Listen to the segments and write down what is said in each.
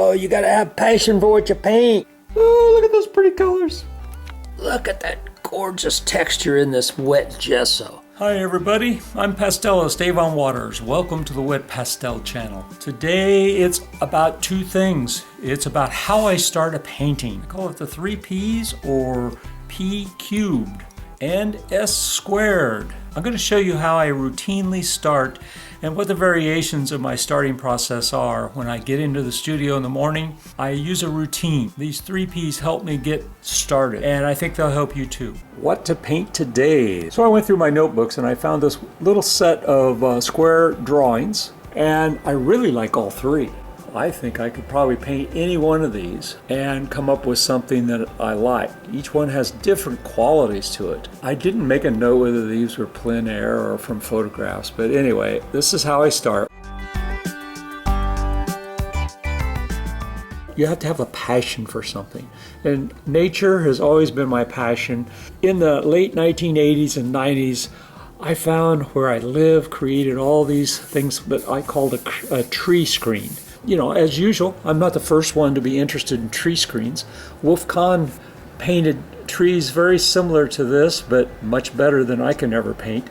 Oh, you gotta have passion for what you paint. Oh, look at those pretty colors. Look at that gorgeous texture in this wet gesso. Hi everybody, I'm Pastelist Avon Waters. Welcome to the Wet Pastel channel. Today it's about two things. It's about how I start a painting. I call it the 3 P's, or P cubed and S squared. I'm going to show you how I routinely start and what the variations of my starting process are. When I get into the studio in the morning, I use a routine. These 3 P's help me get started, and I think they'll help you too. What to paint today? So I went through my notebooks and I found this little set of square drawings, and I really like all 3. I think I could probably paint any one of these and come up with something that I like. Each one has different qualities to it. I didn't make a note whether these were plein air or from photographs, but anyway, this is how I start. You have to have a passion for something, and nature has always been my passion. In the late 1980s and 90s, I found where I live created all these things that I called a tree screen. You know, as usual, I'm not the first one to be interested in tree screens. Wolf Kahn painted trees very similar to this, but much better than I can ever paint.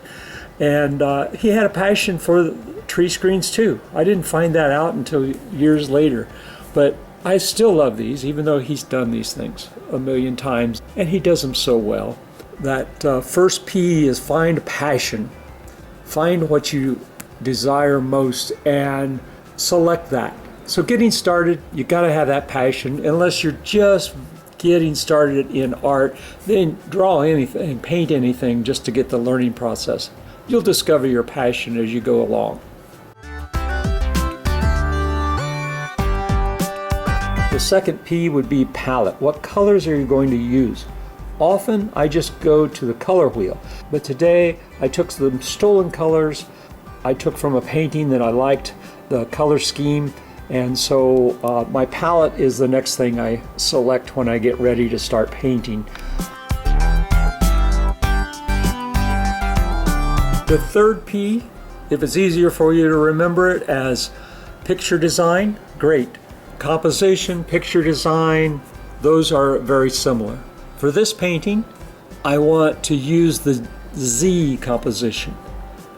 And he had a passion for tree screens too. I didn't find that out until years later. But I still love these, even though he's done these things a million times, and he does them so well. That first P is find passion. Find what you desire most and select that. So getting started, you got to have that passion. Unless you're just getting started in art, then draw anything, paint anything just to get the learning process. You'll discover your passion as you go along. The second P would be palette. What colors are you going to use? Often I just go to the color wheel, but today I took some stolen colors I took from a painting that I liked, the color scheme, and so my palette is the next thing I select when I get ready to start painting. The third P, if it's easier for you to remember it as picture design, great. Composition, picture design, those are very similar. For this painting, I want to use the Z composition.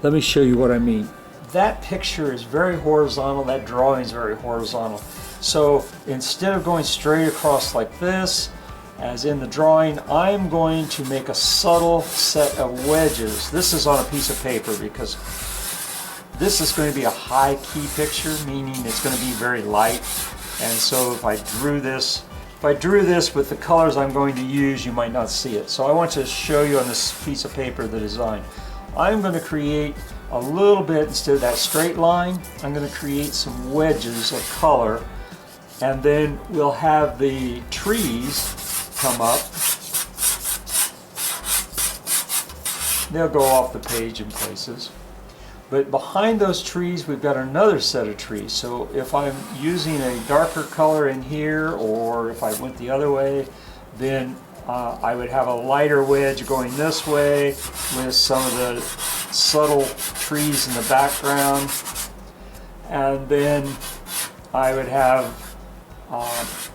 Let me show you what I mean. That picture is very horizontal, that drawing is very horizontal. So instead of going straight across like this, as in the drawing, I'm going to make a subtle set of wedges. This is on a piece of paper because this is going to be a high key picture, meaning it's going to be very light. And so if I drew this with the colors I'm going to use, you might not see it. So I want to show you on this piece of paper the design. I'm going to create a little bit, instead of that straight line, I'm going to create some wedges of color, and then we'll have the trees come up. They'll go off the page in places. But behind those trees, we've got another set of trees. So if I'm using a darker color in here, or if I went the other way, then I would have a lighter wedge going this way with some of the subtle trees in the background. And then I would have,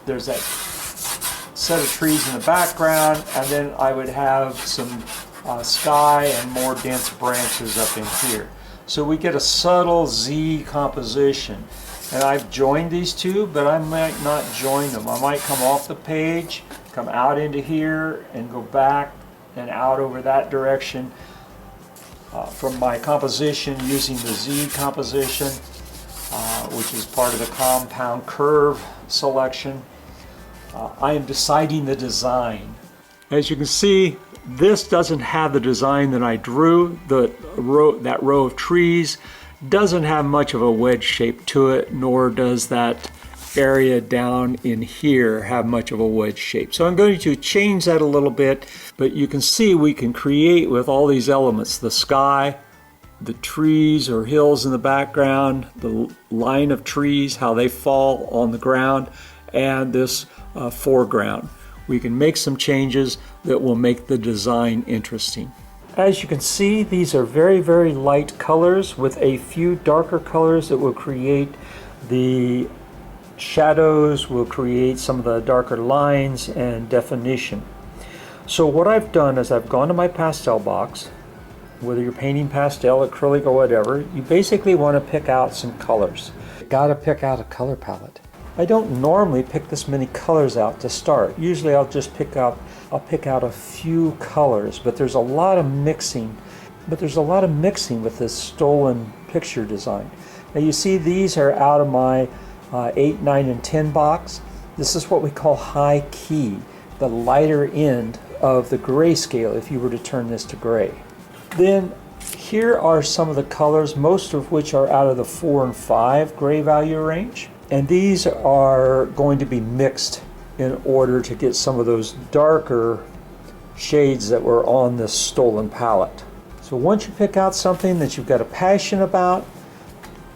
there's that set of trees in the background, and then I would have some sky and more dense branches up in here. So we get a subtle Z composition. And I've joined these two, but I might not join them. I might come off the page, come out into here, and go back and out over that direction from my composition using the Z composition, which is part of the compound curve selection. I am deciding the design. As you can see, this doesn't have the design that I drew. That row of trees doesn't have much of a wedge shape to it, nor does that area down in here have much of a wedge shape. So I'm going to change that a little bit, but you can see we can create with all these elements: the sky, the trees or hills in the background, the line of trees, how they fall on the ground, and this foreground. We can make some changes that will make the design interesting. As you can see, these are very, very light colors with a few darker colors that will create the shadows will create some of the darker lines and definition. So what I've done is I've gone to my pastel box. Whether you're painting pastel, acrylic, or whatever, you basically want to pick out some colors. You gotta pick out a color palette. I don't normally pick this many colors out to start. Usually I'll pick out a few colors, but there's a lot of mixing. With this stolen picture design. Now you see these are out of my 8, 9, and 10 box. This is what we call high key, the lighter end of the grayscale if you were to turn this to gray. Then here are some of the colors, most of which are out of the 4 and 5 gray value range. And these are going to be mixed in order to get some of those darker shades that were on this stolen palette. So once you pick out something that you've got a passion about,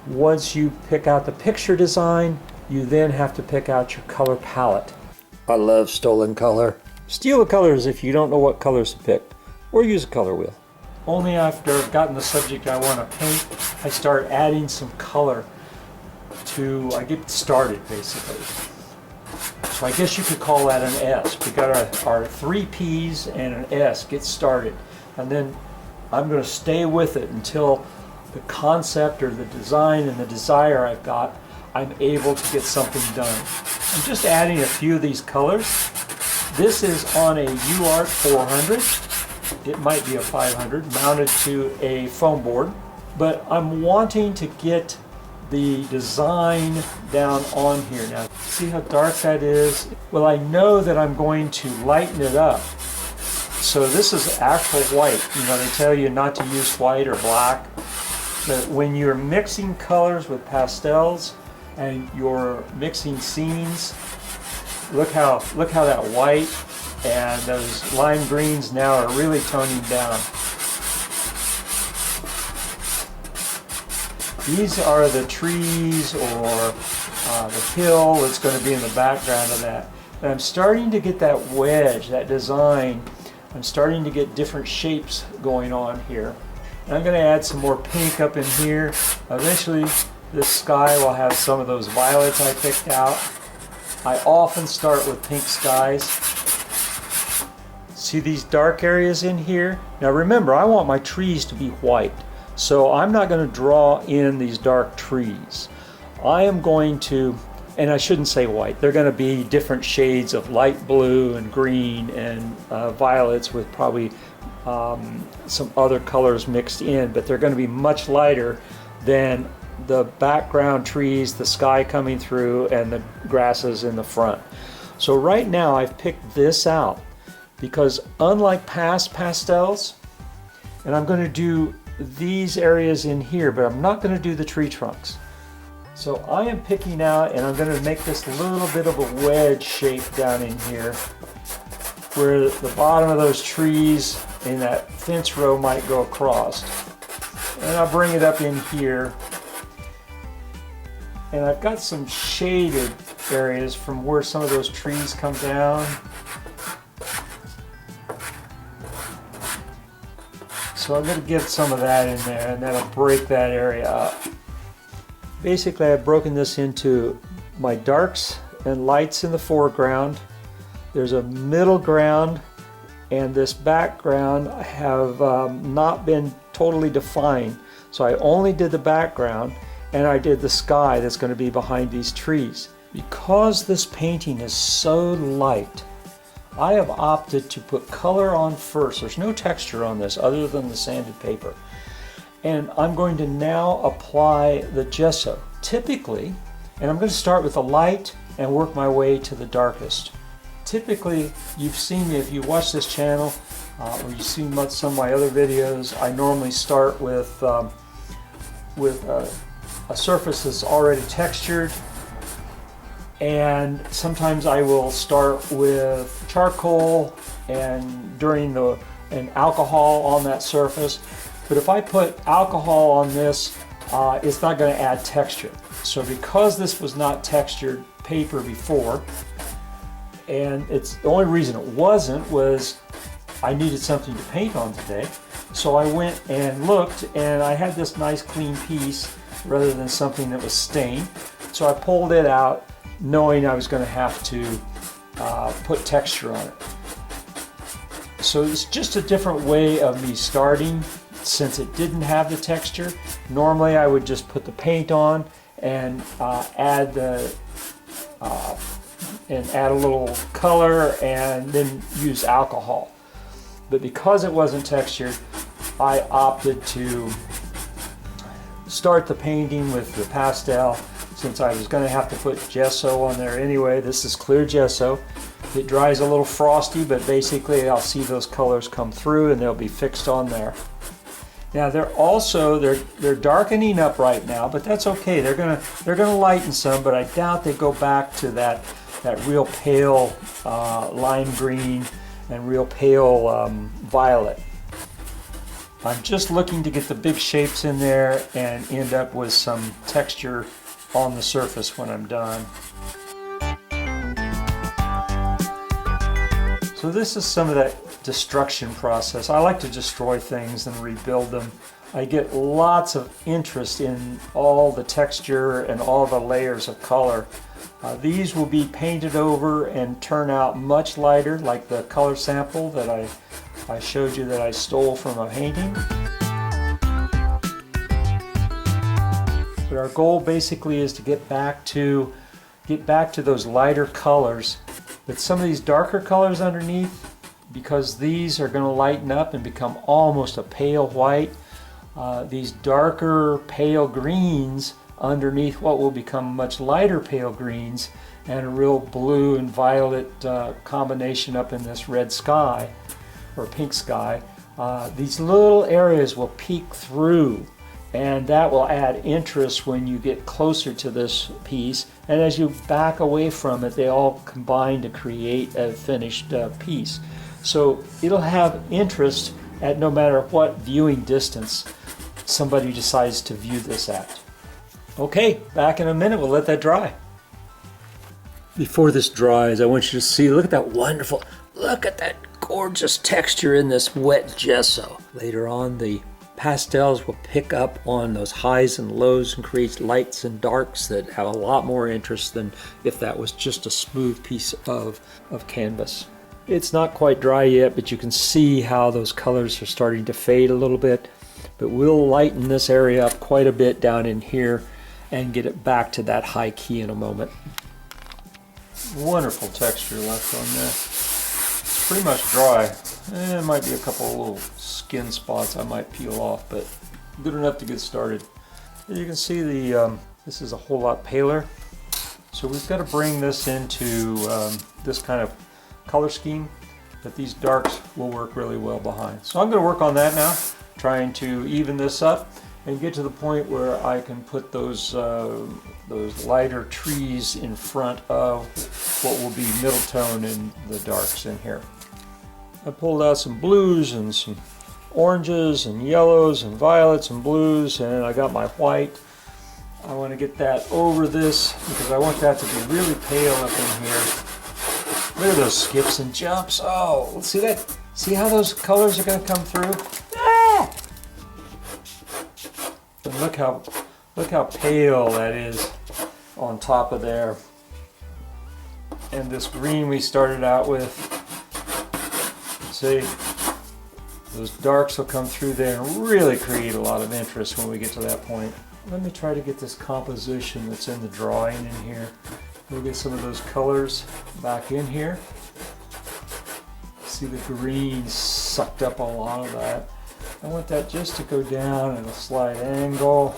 once you pick out the picture design, you then have to pick out your color palette. I love stolen color. Steal the colors if you don't know what colors to pick, or use a color wheel. Only after I've gotten the subject I want to paint, I start adding some color I get started basically. So I guess you could call that an S. We got our 3 P's and an S, get started. And then I'm going to stay with it until the concept or the design and the desire I've got, I'm able to get something done. I'm just adding a few of these colors. This is on a UART 400. It might be a 500 mounted to a foam board, but I'm wanting to get the design down on here. Now, see how dark that is? Well, I know that I'm going to lighten it up. So this is actual white. You know, they tell you not to use white or black. But when you're mixing colors with pastels and you're mixing scenes, look how that white and those lime greens now are really toning down. These are the trees or the hill that's going to be in the background of that. And I'm starting to get that wedge, that design. I'm starting to get different shapes going on here. And I'm going to add some more pink up in here. Eventually this sky will have some of those violets I picked out. I often start with pink skies. See these dark areas in here? Now remember, I want my trees to be white. So I'm not going to draw in these dark trees. I am going to, and I shouldn't say white, they're going to be different shades of light blue and green and violets with probably some other colors mixed in, but they're going to be much lighter than the background trees, the sky coming through, and the grasses in the front. So right now I've picked this out because unlike past pastels, and I'm going to do these areas in here, but I'm not going to do the tree trunks. So I am picking out, and I'm going to make this little bit of a wedge shape down in here where the bottom of those trees in that fence row might go across. And I'll bring it up in here. And I've got some shaded areas from where some of those trees come down. So I'm going to get some of that in there, and then I'll break that area up. Basically, I've broken this into my darks and lights in the foreground. There's a middle ground, and this background have not been totally defined. So I only did the background, and I did the sky that's going to be behind these trees. Because this painting is so light, I have opted to put color on first. There's no texture on this other than the sanded paper. And I'm going to now apply the gesso. Typically, and I'm going to start with the light and work my way to the darkest. Typically, you've seen me, if you watch this channel, or you've seen some of my other videos, I normally start with a surface that's already textured. And sometimes I will start with charcoal and alcohol on that surface. But if I put alcohol on this, it's not going to add texture. So because this was not textured paper before, and it's the only reason it wasn't was I needed something to paint on today. So I went and looked, and I had this nice clean piece rather than something that was stained. So I pulled it out, knowing I was going to have to put texture on it. So it's just a different way of me starting since it didn't have the texture. Normally I would just put the paint on and add a little color and then use alcohol. But because it wasn't textured, I opted to start the painting with the pastel since I was going to have to put gesso on there anyway. This is clear gesso. It dries a little frosty, but basically I'll see those colors come through and they'll be fixed on there. Now they're darkening up right now, but that's okay. They're gonna lighten some, but I doubt they go back to that real pale lime green and real pale violet. I'm just looking to get the big shapes in there and end up with some texture on the surface when I'm done. So this is some of that destruction process. I like to destroy things and rebuild them. I get lots of interest in all the texture and all the layers of color. These will be painted over and turn out much lighter, like the color sample that I showed you that I stole from a painting. But our goal basically is to get back to those lighter colors. But some of these darker colors underneath, because these are going to lighten up and become almost a pale white, these darker pale greens underneath what will become much lighter pale greens and a real blue and violet combination up in this red sky or pink sky. These little areas will peek through, and that will add interest when you get closer to this piece, and as you back away from it they all combine to create a finished piece. So it'll have interest at no matter what viewing distance somebody decides to view this at. Okay, back in a minute, we'll let that dry. Before this dries, I want you to see, look at that gorgeous texture in this wet gesso. Later on, the pastels will pick up on those highs and lows and create lights and darks that have a lot more interest than if that was just a smooth piece of canvas. It's not quite dry yet, but you can see how those colors are starting to fade a little bit. But we'll lighten this area up quite a bit down in here and get it back to that high key in a moment. Wonderful texture left on there. It's pretty much dry. There might be a couple of little skin spots I might peel off, but good enough to get started. As you can see, this is a whole lot paler. So we've got to bring this into this kind of color scheme, but these darks will work really well behind. So I'm going to work on that now, trying to even this up and get to the point where I can put those lighter trees in front of what will be middle tone and the darks in here. I pulled out some blues and some oranges and yellows and violets and blues, and I got my white. I want to get that over this because I want that to be really pale up in here. Look at those skips and jumps. Oh, see that? See how those colors are going to come through? Ah! And look how pale that is on top of there. And this green we started out with. See, those darks will come through there and really create a lot of interest when we get to that point. Let me try to get this composition that's in the drawing in here. We'll get some of those colors back in here. See the green sucked up a lot of that. I want that just to go down at a slight angle.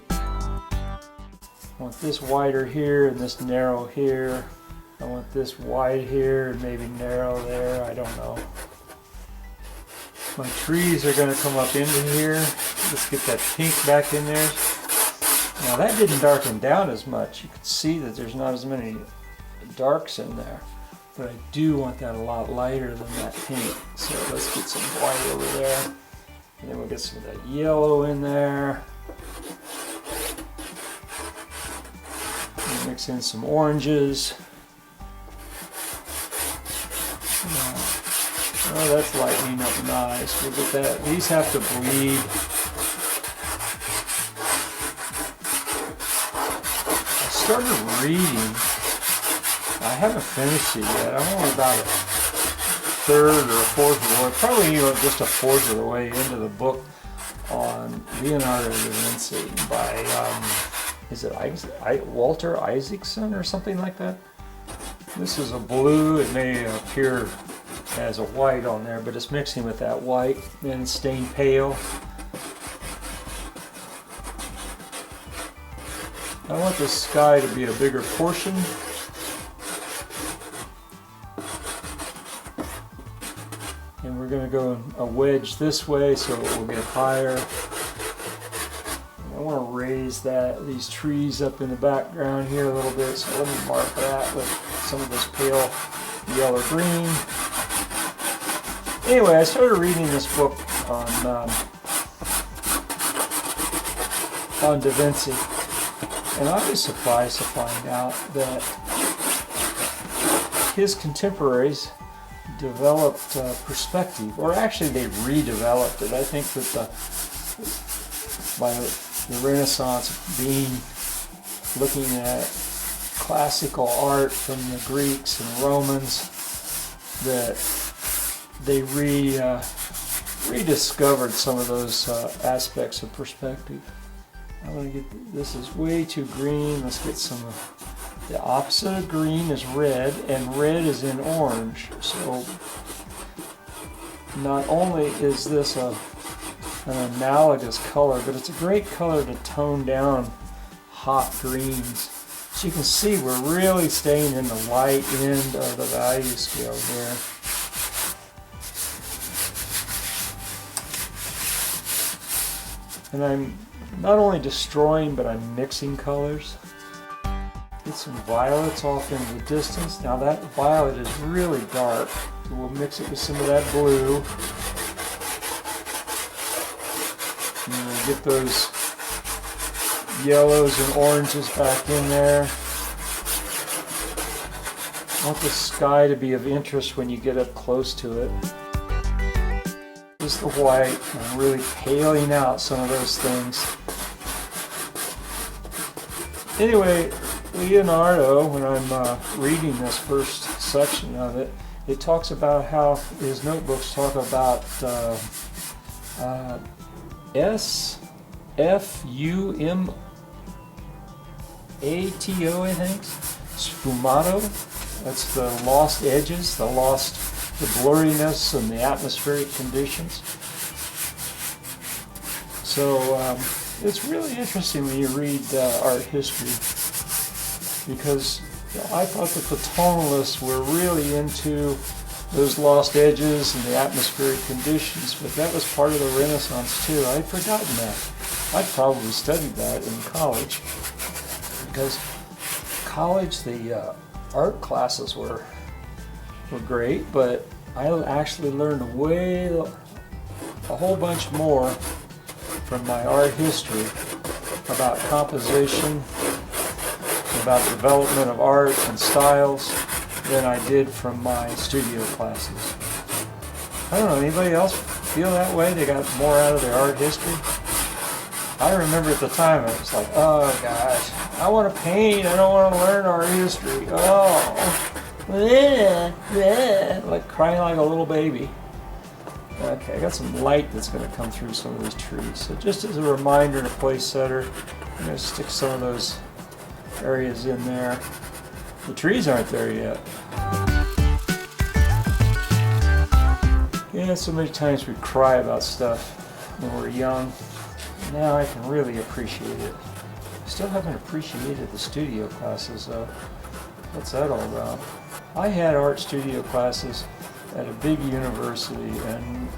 I want this wider here and this narrow here. I want this wide here and maybe narrow there. I don't know. My trees are going to come up into here. Let's get that pink back in there. Now that didn't darken down as much. You can see that there's not as many darks in there. But I do want that a lot lighter than that pink. So let's get some white over there. And then we'll get some of that yellow in there. And mix in some oranges. Oh, that's lightening up nice. We'll get that. These have to bleed. started reading. I haven't finished it yet. I'm only about a third or a fourth of the way, probably just a fourth of the way into the book on Leonardo da Vinci by, is it Walter Isaacson or something like that? This is a blue. It may appear as a white on there, but it's mixing with that white and stained pale. I want the sky to be a bigger portion. And we're going to go a wedge this way so it will get higher. I want to raise these trees up in the background here a little bit, so let me mark that with some of this pale yellow green. Anyway, I started reading this book on Da Vinci, and I was surprised to find out that his contemporaries developed perspective, or actually they redeveloped it. I think that by the Renaissance looking at classical art from the Greeks and Romans, that they rediscovered some of those aspects of perspective. I want to get, this is way too green. Let's get some of the opposite of green is red, and red is in orange. So not only is this an analogous color, but it's a great color to tone down hot greens. So you can see we're really staying in the light end of the value scale here. And I'm not only destroying, but I'm mixing colors. Get some violets off in the distance. Now that violet is really dark, so we'll mix it with some of that blue. And we'll get those yellows and oranges back in there. I want the sky to be of interest when you get up close to it. Just the white, and really paling out some of those things. Anyway, Leonardo, when I'm reading this first section of it, it talks about how his notebooks talk about S-F-U-M-A-T-O, I think, sfumato. That's the lost edges, the blurriness and the atmospheric conditions. So it's really interesting when you read art history, because I thought that the tonalists were really into those lost edges and the atmospheric conditions, but that was part of the Renaissance too. I'd forgotten that. I probably studied that in college, because college, the art classes were great, but I actually learned a whole bunch more from my art history about composition, about development of art and styles, than I did from my studio classes. I don't know, anybody else feel that way? They got more out of their art history? I remember at the time I was like, oh gosh, I want to paint, I don't want to learn art history. Oh, like crying like a little baby. Okay, I got some light that's going to come through some of these trees. So just as a reminder and a place setter, I'm going to stick some of those areas in there. The trees aren't there yet. Yeah, so many times we cry about stuff when we're young. Now I can really appreciate it. I still haven't appreciated the studio classes though. What's that all about? I had art studio classes at a big university, and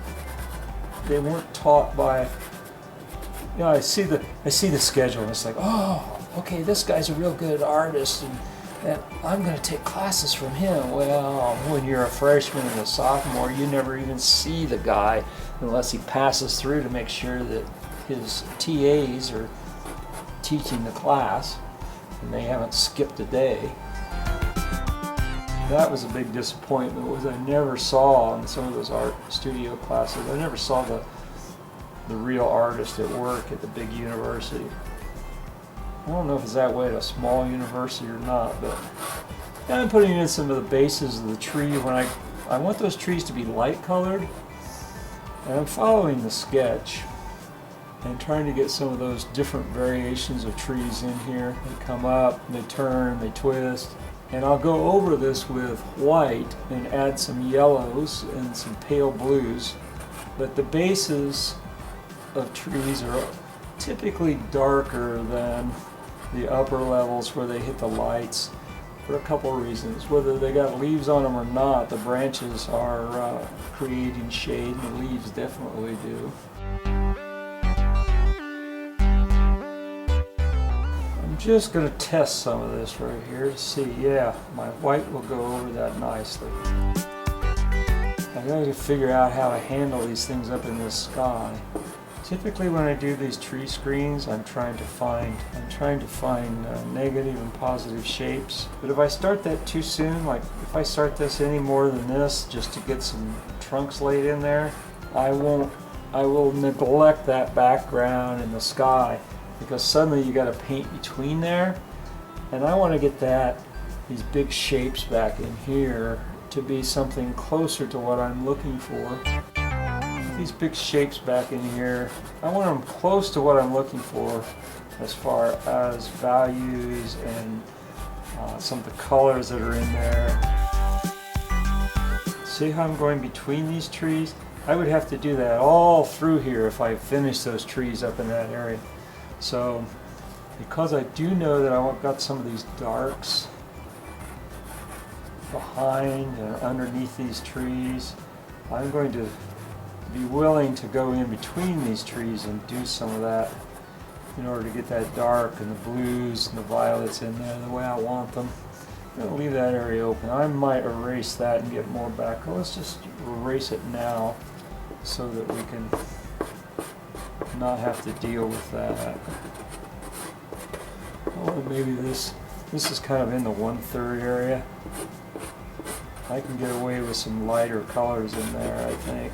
they weren't taught by, you know, I see the schedule and it's like, oh, okay, this guy's a real good artist, and I'm going to take classes from him. Well, when you're a freshman and a sophomore, you never even see the guy unless he passes through to make sure that his TAs are teaching the class and they haven't skipped a day. That was a big disappointment, was I never saw in some of those art studio classes, I never saw the real artist at work at the big university. I don't know if it's that way at a small university or not, but I'm putting in some of the bases of the tree when I want those trees to be light colored, and I'm following the sketch and trying to get some of those different variations of trees in here. They come up, they turn, they twist, and I'll go over this with white and add some yellows and some pale blues, but the bases of trees are typically darker than the upper levels where they hit the lights for a couple of reasons. Whether they got leaves on them or not, the branches are creating shade, and the leaves definitely do. I'm just going to test some of this right here to see, yeah, my white will go over that nicely. I got to figure out how to handle these things up in the sky. Typically when I do these tree screens, I'm trying to find negative and positive shapes. But if I start that too soon, like if I start this any more than this just to get some trunks laid in there, I will neglect that background in the sky, because suddenly you got to paint between there, and I want to get these big shapes back in here to be something closer to what I'm looking for. These big shapes back in here, I want them close to what I'm looking for as far as values and some of the colors that are in there. See how I'm going between these trees? I would have to do that all through here if I finish those trees up in that area. So because I do know that I've got some of these darks behind and underneath these trees, I'm going to be willing to go in between these trees and do some of that in order to get that dark and the blues and the violets in there the way I want them. I'm going to leave that area open. I might erase that and get more back. Let's just erase it now so that we can not have to deal with that. Oh, maybe this is kind of in the 1/3 area. I can get away with some lighter colors in there, I think.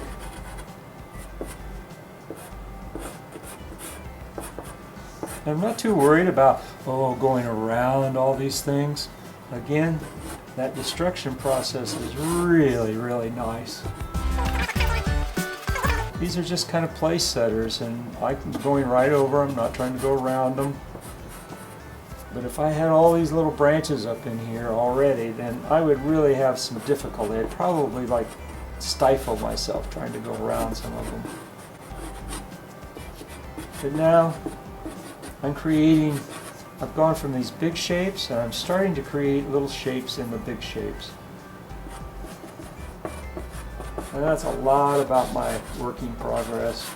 I'm not too worried about, going around all these things. Again, that destruction process is really, really nice. These are just kind of place setters, and I'm going right over them, not trying to go around them. But if I had all these little branches up in here already, then I would really have some difficulty. I'd probably stifle myself trying to go around some of them. But now, I've gone from these big shapes, and I'm starting to create little shapes in the big shapes. And that's a lot about my working progress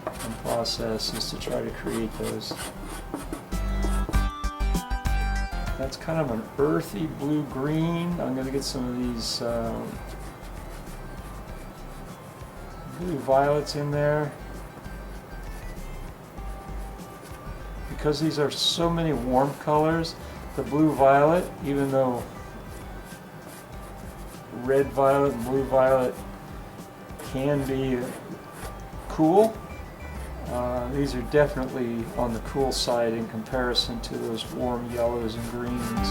and process, is to try to create those. That's kind of an earthy blue-green. I'm going to get some of these blue violets in there. Because these are so many warm colors, the blue-violet, even though red-violet and blue-violet can be cool, these are definitely on the cool side in comparison to those warm yellows and greens.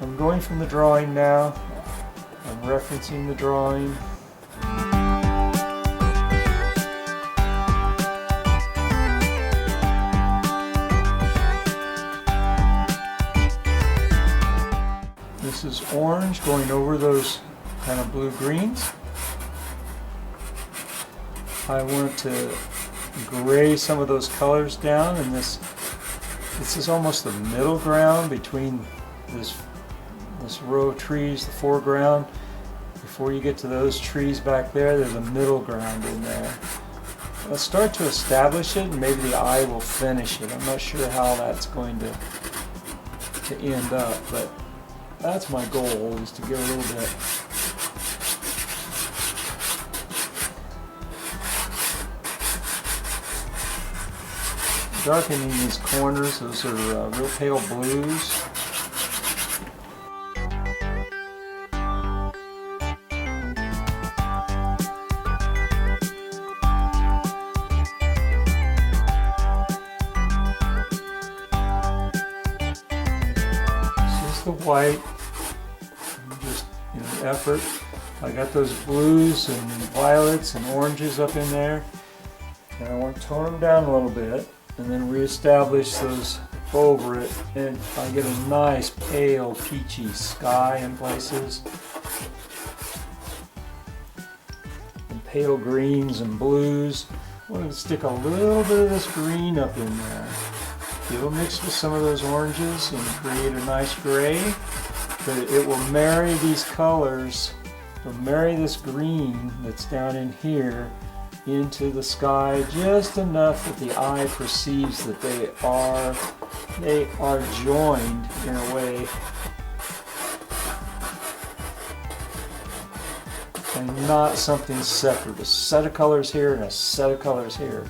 I'm going from the drawing now. I'm referencing the drawing. This is orange going over those kind of blue-greens. I want to gray some of those colors down, and this is almost the middle ground between this row of trees, the foreground. Before you get to those trees back there, there's a middle ground in there. Let's start to establish it, and maybe the eye will finish it. I'm not sure how that's going to end up, but that's my goal, is to get a little bit darkening these corners. Those are real pale blues. the white, just in an effort. I got those blues and violets and oranges up in there, and I want to tone them down a little bit and then reestablish those over it, and I get a nice pale peachy sky in places, and pale greens and blues. I want to stick a little bit of this green up in there. It'll mix with some of those oranges and create a nice gray, but it will marry these colors. It'll marry this green that's down in here into the sky just enough that the eye perceives that they are joined in a way, and not something separate. A set of colors here and a set of colors here.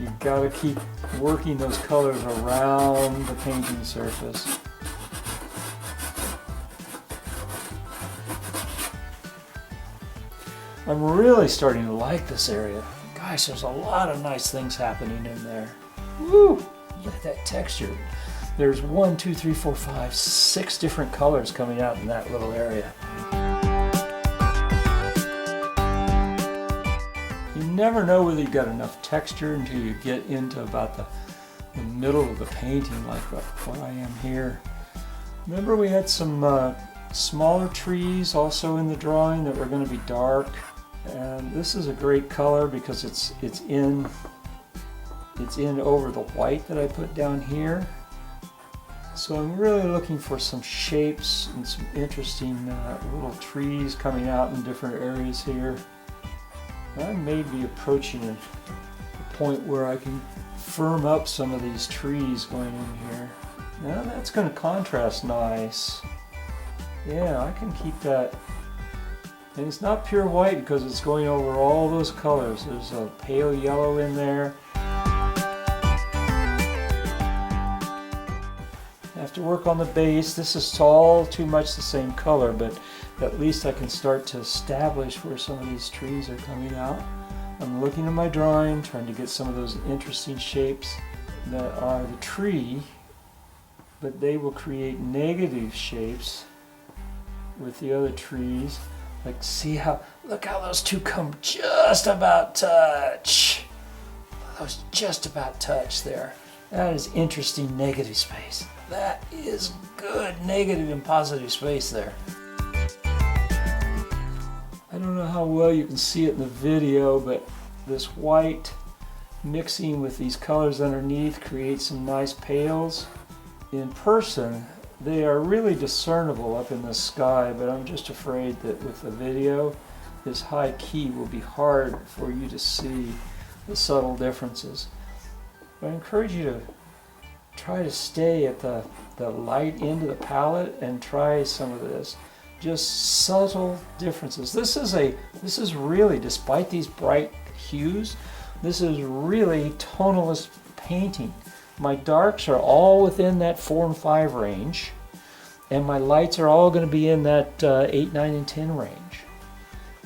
You've got to keep working those colors around the painting surface. I'm really starting to like this area. Gosh, there's a lot of nice things happening in there. Woo! Look at that texture. There's 1, 2, 3, 4, 5, 6 different colors coming out in that little area. You never know whether you've got enough texture until you get into about the middle of the painting, like what I am here. Remember, we had some smaller trees also in the drawing that were going to be dark. And this is a great color because it's in over the white that I put down here. So I'm really looking for some shapes and some interesting little trees coming out in different areas here. I may be approaching a point where I can firm up some of these trees going in here. Now that's going to contrast nice. Yeah, I can keep that. And it's not pure white because it's going over all those colors. There's a pale yellow in there. I have to work on the base. This is all too much the same color, but at least I can start to establish where some of these trees are coming out. I'm looking at my drawing, trying to get some of those interesting shapes that are the tree, but they will create negative shapes with the other trees. Like, see how, look how those two come just about touch. Those just about touch there. That is interesting negative space. That is good negative and positive space there. I don't know how well you can see it in the video, but this white mixing with these colors underneath creates some nice pales. In person, they are really discernible up in the sky, but I'm just afraid that with the video, this high key will be hard for you to see the subtle differences. But I encourage you to try to stay at the light end of the palette and try some of this. Just subtle differences. This is really, despite these bright hues, this is really tonalist painting. My darks are all within that 4 and 5 range, and my lights are all going to be in that 8, 9, and 10 range.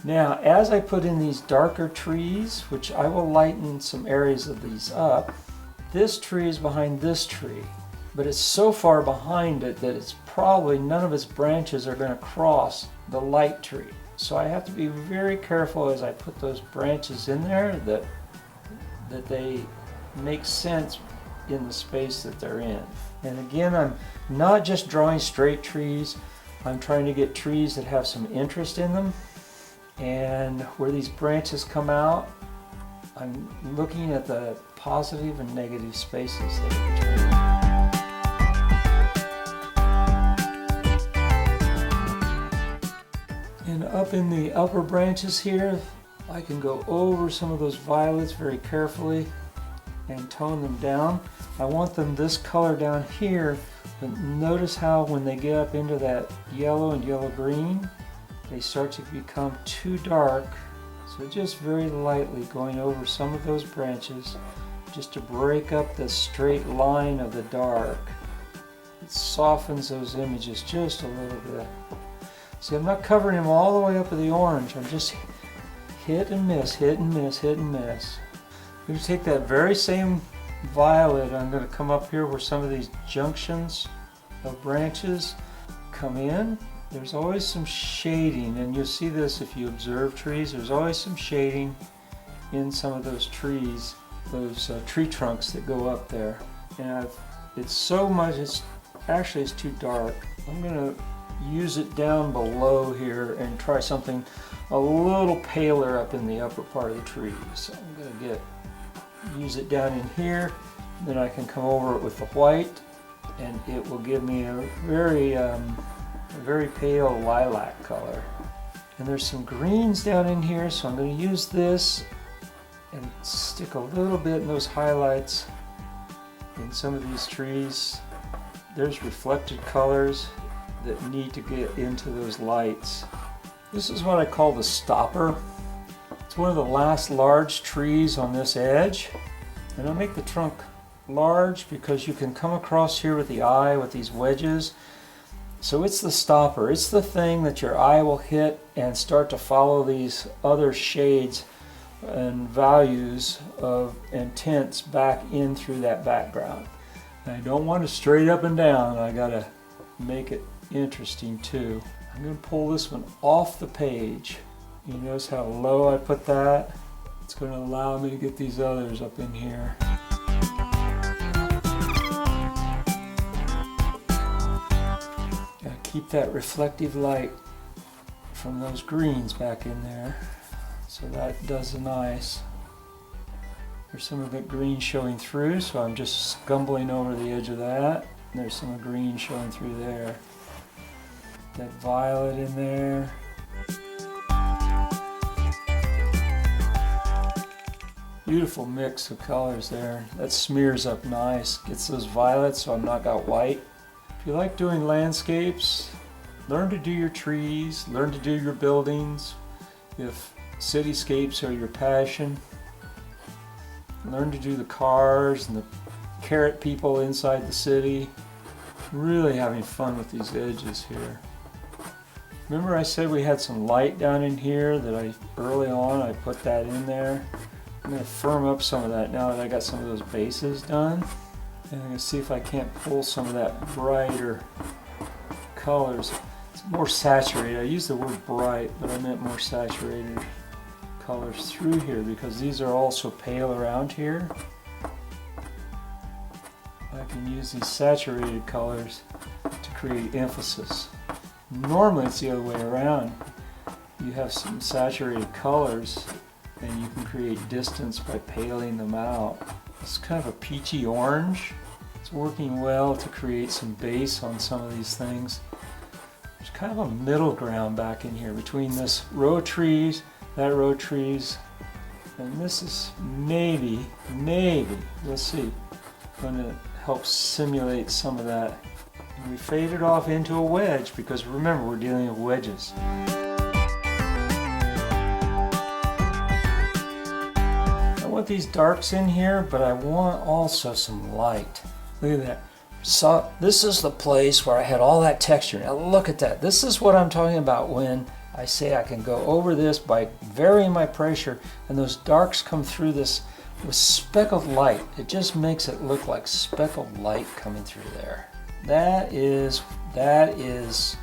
Now, as I put in these darker trees, which I will lighten some areas of these up, this tree is behind this tree, but it's so far behind it that it's probably none of its branches are going to cross the light tree. So I have to be very careful as I put those branches in there that they make sense in the space that they're in. And again, I'm not just drawing straight trees, I'm trying to get trees that have some interest in them, and where these branches come out, I'm looking at the positive and negative spaces that are between. And up in the upper branches here, I can go over some of those violets very carefully and tone them down. I want them this color down here, but notice how when they get up into that yellow and yellow-green, they start to become too dark. So just very lightly going over some of those branches just to break up the straight line of the dark. It softens those images just a little bit. See, I'm not covering them all the way up to the orange. I'm just hit and miss, hit and miss, hit and miss. I'm going to take that very same violet, I'm going to come up here where some of these junctions of branches come in. There's always some shading, and you'll see this if you observe trees. There's always some shading in some of those trees, those tree trunks that go up there. And it's so much, it's too dark. I'm going to use it down below here and try something a little paler up in the upper part of the tree. So I'm going to use it down in here, then I can come over it with the white, and it will give me a very pale lilac color. And there's some greens down in here, so I'm going to use this and stick a little bit in those highlights in some of these trees. There's reflected colors that need to get into those lights. This is what I call the stopper. It's one of the last large trees on this edge, and I'll make the trunk large because you can come across here with the eye with these wedges. So it's the stopper. It's the thing that your eye will hit and start to follow these other shades and values and tints back in through that background. And I don't want it straight up and down. I gotta make it interesting too. I'm going to pull this one off the page. You notice how low I put that? It's going to allow me to get these others up in here. Gotta keep that reflective light from those greens back in there. So that does the nice. There's some of it green showing through, so I'm just scumbling over the edge of that. And there's some green showing through there. That violet in there. Beautiful mix of colors there. That smears up nice. Gets those violets so I'm not got white. If you like doing landscapes, learn to do your trees, learn to do your buildings. If cityscapes are your passion, learn to do the cars and the carrot people inside the city. Really having fun with these edges here. Remember I said we had some light down in here that early on I put that in there. I'm going to firm up some of that now that I got some of those bases done. And I'm going to see if I can't pull some of that brighter colors. It's more saturated. I used the word bright, but I meant more saturated colors through here because these are also pale around here. I can use these saturated colors to create emphasis. Normally it's the other way around. You have some saturated colors and you can create distance by paling them out. It's kind of a peachy orange. It's working well to create some base on some of these things. There's kind of a middle ground back in here between this row of trees, that row of trees, and this is maybe, let's see, going to help simulate some of that. And we fade it off into a wedge because remember we're dealing with wedges. I want these darks in here, but I want also some light. Look at that. So this is the place where I had all that texture. Now look at that. This is what I'm talking about when I say I can go over this by varying my pressure and those darks come through this with speckled light. It just makes it look like speckled light coming through there. That is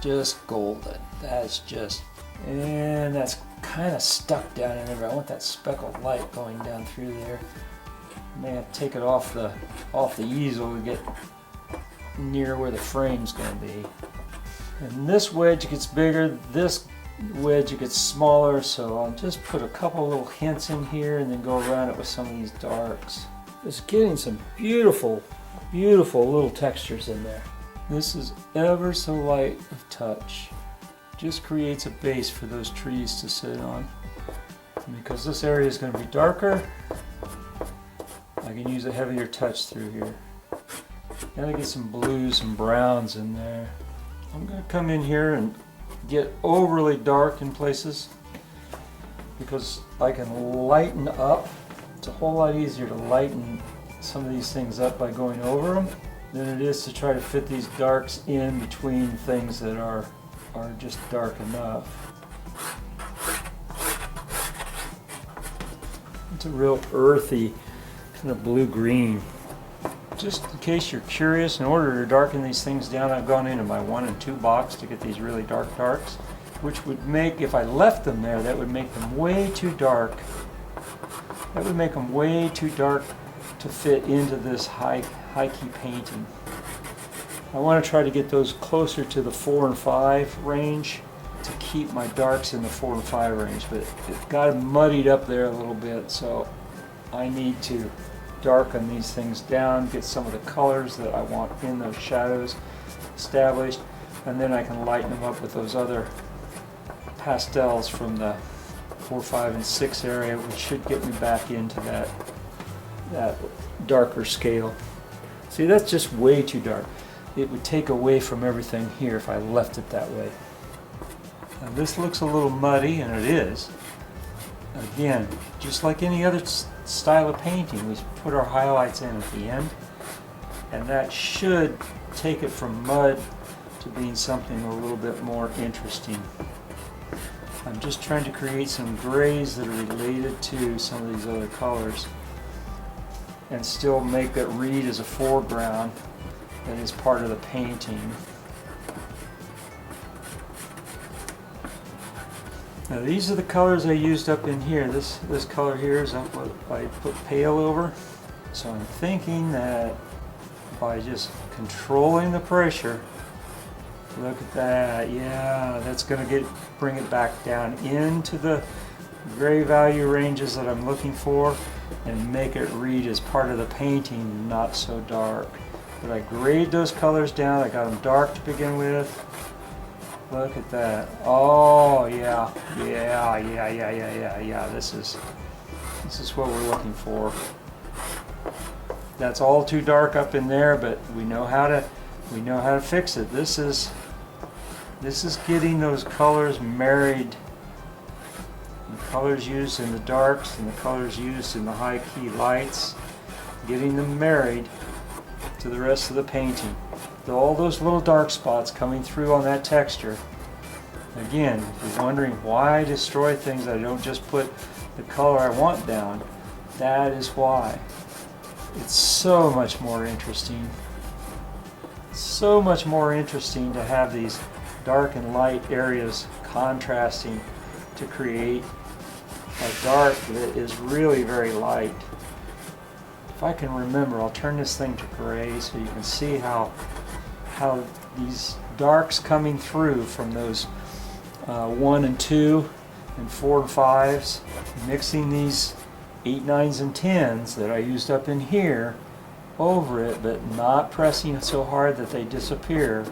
just golden. That's just, and that's kind of stuck down in there. I want that speckled light going down through there. I may have to take it off the easel to get near where the frame's going to be. And this wedge gets bigger, this wedge gets smaller, so I'll just put a couple little hints in here and then go around it with some of these darks. Just getting some beautiful little textures in there. This is ever so light of touch. Just creates a base for those trees to sit on. And because this area is going to be darker, I can use a heavier touch through here. Gotta get some blues and browns in there. I'm going to come in here and get overly dark in places because I can lighten up. It's a whole lot easier to lighten some of these things up by going over them than it is to try to fit these darks in between things that are just dark enough. It's a real earthy kind of blue-green. Just in case you're curious, in order to darken these things down, I've gone into my 1 and 2 box to get these really dark darks, which would make, if I left them there, that would make them way too dark. That would make them way too dark to fit into this high key painting. I want to try to get those closer to the 4 and 5 range to keep my darks in the 4 and 5 range, but it got muddied up there a little bit, so I need to darken these things down, get some of the colors that I want in those shadows established, and then I can lighten them up with those other pastels from the 4, 5, and 6 area, which should get me back into that darker scale. See, that's just way too dark. It would take away from everything here if I left it that way. Now this looks a little muddy, and it is. Again, just like any other style of painting, we put our highlights in at the end, and that should take it from mud to being something a little bit more interesting. I'm just trying to create some grays that are related to some of these other colors and still make it read as a foreground that is part of the painting. Now these are the colors I used up in here. This color here is what I put pale over. So I'm thinking that by just controlling the pressure, look at that, yeah, that's going to bring it back down into the gray value ranges that I'm looking for and make it read as part of the painting, not so dark. But I grayed those colors down, I got them dark to begin with. Look at that. Oh yeah, this is what we're looking for. That's all too dark up in there, but we know how to fix it. This is getting those colors married. The colors used in the darks and the colors used in the high key lights, getting them married to the rest of the painting. All those little dark spots coming through on that texture. Again, if you're wondering why I destroy things, I don't just put the color I want down. That is why. It's so much more interesting. So much more interesting to have these dark and light areas contrasting to create a dark that is really very light. If I can remember, I'll turn this thing to gray so you can see how these darks coming through from those 1 and 2 and 4 and 5s, mixing these 8, 9s, and 10s that I used up in here over it, but not pressing it so hard that they disappear,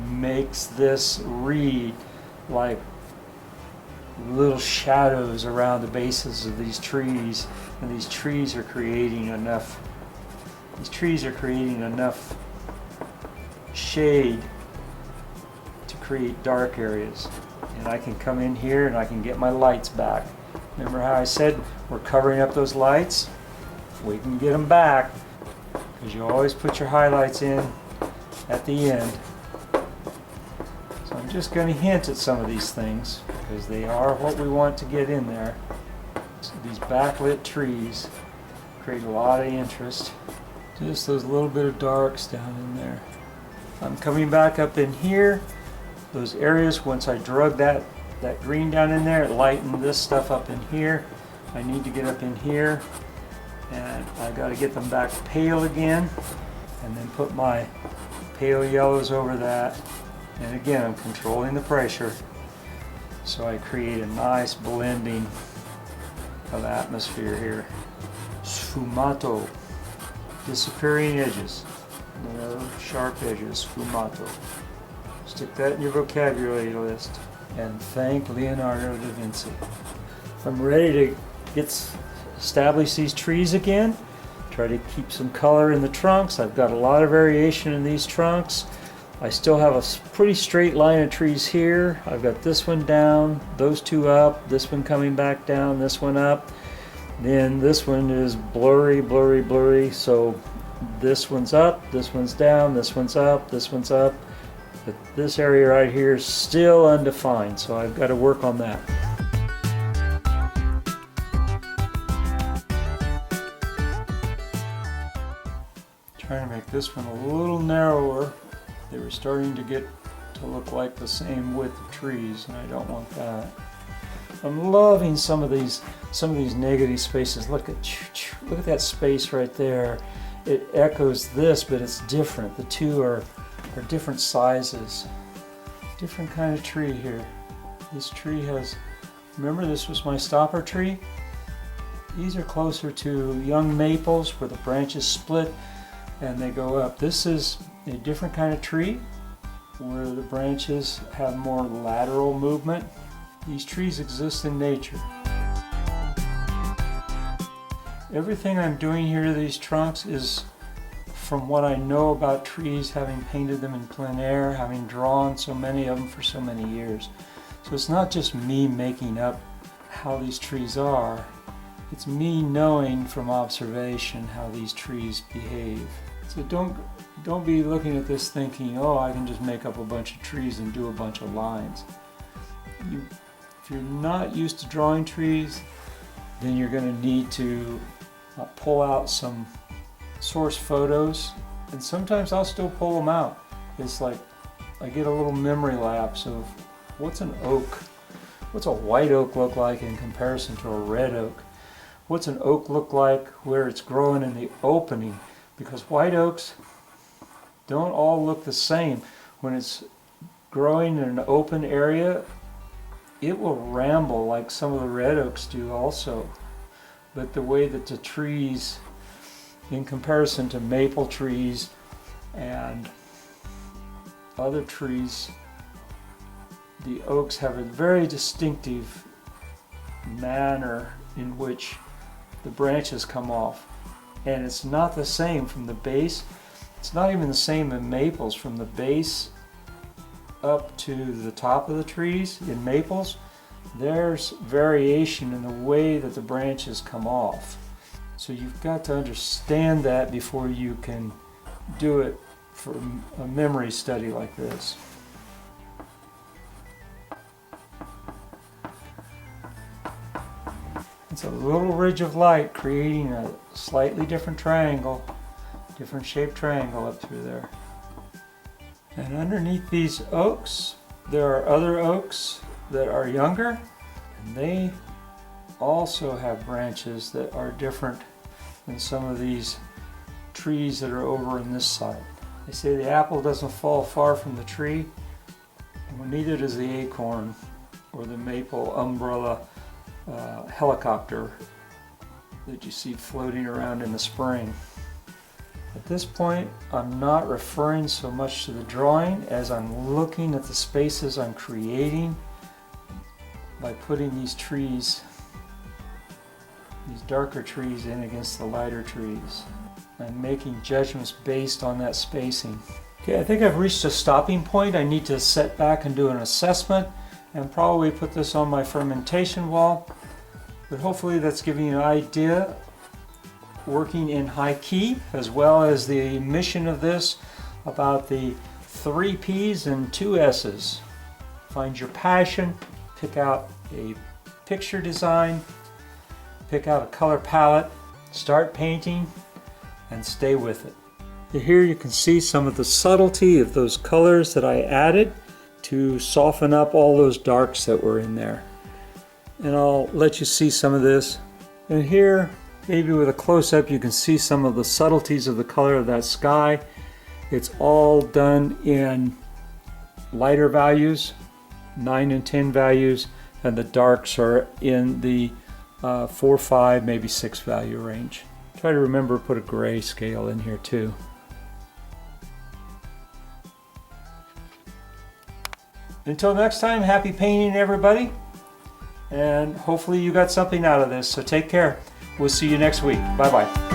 makes this read like little shadows around the bases of these trees, and these trees are creating enough shade to create dark areas. And I can come in here and I can get my lights back. Remember how I said we're covering up those lights? We can get them back because you always put your highlights in at the end. So I'm just going to hint at some of these things because they are what we want to get in there. So these backlit trees create a lot of interest. Just those little bit of darks down in there. I'm coming back up in here. Those areas, once I drug that green down in there, it lightened this stuff up in here. I need to get up in here, and I got to get them back pale again, and then put my pale yellows over that. And again, I'm controlling the pressure, so I create a nice blending of atmosphere here. Sfumato, disappearing edges, no sharp edges, sfumato. Stick that in your vocabulary list and thank Leonardo da Vinci. I'm ready to establish these trees again. Try to keep some color in the trunks. I've got a lot of variation in these trunks. I still have a pretty straight line of trees here. I've got this one down, those two up, this one coming back down, this one up. Then this one is blurry, blurry, blurry. So this one's up, this one's down, this one's up, this one's up. But this area right here is still undefined, so I've got to work on that. Trying to make this one a little narrower. They were starting to get to look like the same width of trees, and I don't want that. I'm loving some of these negative spaces. Look at that space right there. It echoes this, but it's different. The two are different sizes. Different kind of tree here. This tree has, remember this was my stopper tree? These are closer to young maples where the branches split and they go up. This is a different kind of tree where the branches have more lateral movement. These trees exist in nature. Everything I'm doing here to these trunks is from what I know about trees, having painted them in plein air, having drawn so many of them for so many years. So it's not just me making up how these trees are, it's me knowing from observation how these trees behave. So don't be looking at this thinking, oh, I can just make up a bunch of trees and do a bunch of lines. If you're not used to drawing trees, then you're going to need to pull out some source photos, and sometimes I'll still pull them out. It's like I get a little memory lapse of what's an oak, what's a white oak look like in comparison to a red oak? What's an oak look like where it's growing in the opening? Because white oaks don't all look the same. When it's growing in an open area, it will ramble like some of the red oaks do also. But the way that the trees, in comparison to maple trees and other trees, the oaks have a very distinctive manner in which the branches come off. And it's not the same from the base. It's not even the same in maples. From the base up to the top of the trees in maples, there's variation in the way that the branches come off. So you've got to understand that before you can do it for a memory study like this. It's a little ridge of light creating a slightly different triangle, different shaped triangle up through there. And underneath these oaks, there are other oaks that are younger, and they also have branches that are different than some of these trees that are over on this side. They say the apple doesn't fall far from the tree, well, neither does the acorn or the maple umbrella helicopter that you see floating around in the spring. At this point, I'm not referring so much to the drawing as I'm looking at the spaces I'm creating by putting these trees, these darker trees in against the lighter trees. I'm making judgments based on that spacing. Okay, I think I've reached a stopping point. I need to set back and do an assessment and probably put this on my fermentation wall. But hopefully that's giving you an idea working in high key, as well as the mission of this about the 3 P's and 2 S's. Find your passion, pick out a picture design, pick out a color palette, start painting, and stay with it. Here you can see some of the subtlety of those colors that I added to soften up all those darks that were in there. And I'll let you see some of this. And here, maybe with a close-up, you can see some of the subtleties of the color of that sky. It's all done in lighter values, 9 and 10 values, and the darks are in the 4, 5, maybe 6 value range. Try to remember to put a gray scale in here too. Until next time, happy painting everybody, and hopefully you got something out of this, so take care. We'll see you next week. Bye-bye.